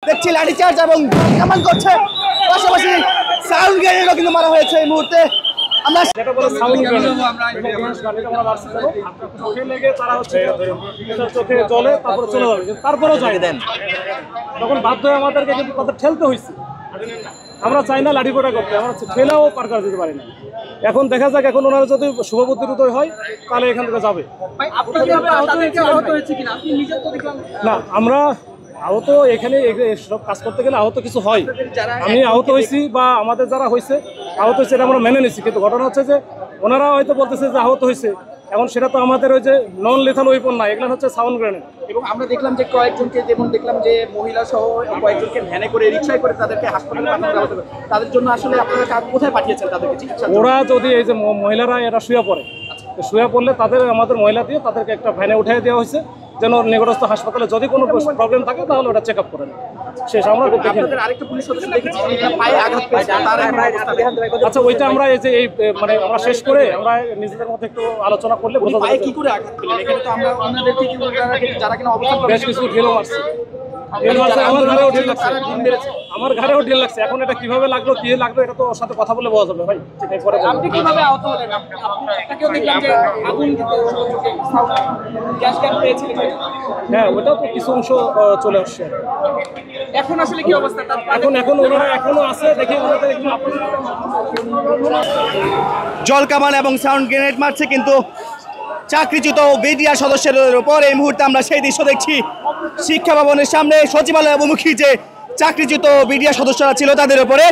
দেখছি লাঠিচার্জ এবং কামান করছে, পাশাপাশি সাউন্ড গ্রেনেডও কিন্তু মারা হয়েছে এই মুহূর্তে। আমরা যেটা বলে সাউন্ড গ্রেনেড আমরা মারছি, চোখে লেগে তারা হচ্ছে চোখে জ্বলে তারপরে চলে যাবে, তারপরেও যায় দেন, তখন বাধ্য হয়ে আমাদেরকে কিন্তু তাদের ঠেলতে হয়েছে। আমরা চাই না লাঠি পোটা করতে, আমরা ঠেলাও পার করে দিতে পারি না। এখন দেখা যাক, এখন ওনারা যদি শুভবুদ্ধির উদয় হয় তাহলে এখান থেকে যাবে। না, আমরা আহত এখানে সব কাজ করতে গেলে আহত কিছু হয়, আমি আহত হয়েছি বা আমাদের যারা হয়েছে আহত হয়েছে এটা আমরা মেনে নিচ্ছি, কিন্তু ঘটনা হচ্ছে যে ওনারা হয়তো বলতেছে যে আহত হয়েছে, এখন সেটা তো আমাদের ওই যে নন লেথাল ওয়েপন না, এগুলো হচ্ছে সাউন্ড গ্রেনেড। এবং আমরা দেখলাম যে কয়েকজনকে, যেমন দেখলাম যে মহিলা সহ কয়েকজনকে ভ্যানে করে রিক্সায় করে তাদেরকে হাসপাতালে পাঠানো হতো। তাদের জন্য আসলে আপনারা কোথায় পাঠিয়েছেন তাদেরকে চিকিৎসা? ওরা যদি এই যে মহিলারা এরা শুয়ে পড়ে, শুয়ে পড়লে তাদের আমাদের মহিলা দিয়ে তাদেরকে একটা ভ্যানে উঠিয়ে দেওয়া হয়েছে, যেন নিকটস্থ হাসপাতালে যদি কোনো প্রবলেম থাকে তাহলে ওটা চেক আপ করেন। শেষ আমরা আরেকটা পুলিশ সদস্য দেখেছি পায়ে আঘাত পেয়েছে, আচ্ছা ওইটা আমরা এই যে এই মানে আমরা শেষ করে আমরা নিজেদের মধ্যে একটু আলোচনা করলে বোঝা যাবে কি করে আঘাত পেলেন। এখানে তো আমরা ওনাদের থেকে যারা কিনা অবস্থান বেশ কিছু ঢিল মারছে, আমার ঘাড়েও ঢিল লাগছে। এখন এটা কিভাবে লাগলো কি লাগলো এটা তো ওর সাথে কথা বলে বোঝা যাবে ভাই। আপনি কিভাবে আহত হলেন? আপনাকেও দেখলাম যে আগুন গ্যাস ক্যান পেয়েছিলেন। হ্যাঁ, ওটাও তো কিছু অংশ চলে আসছে। এখন আসলে কি অবস্থা? এখন ওনারা এখনো আছে, দেখি ওনাদের একটু জল কামান এবং সাউন্ড গ্রেনেড মারছে কিন্তু চাকরিচ্যুত বিডিআর সদস্যদের উপর। এই মুহূর্তে আমরা সেই দৃশ্য দেখছি শিক্ষা ভবনের সামনে, সচিবালয় অভিমুখী যে চাকরিচ্যুত বিডিআর সদস্যরা ছিল তাদের উপরে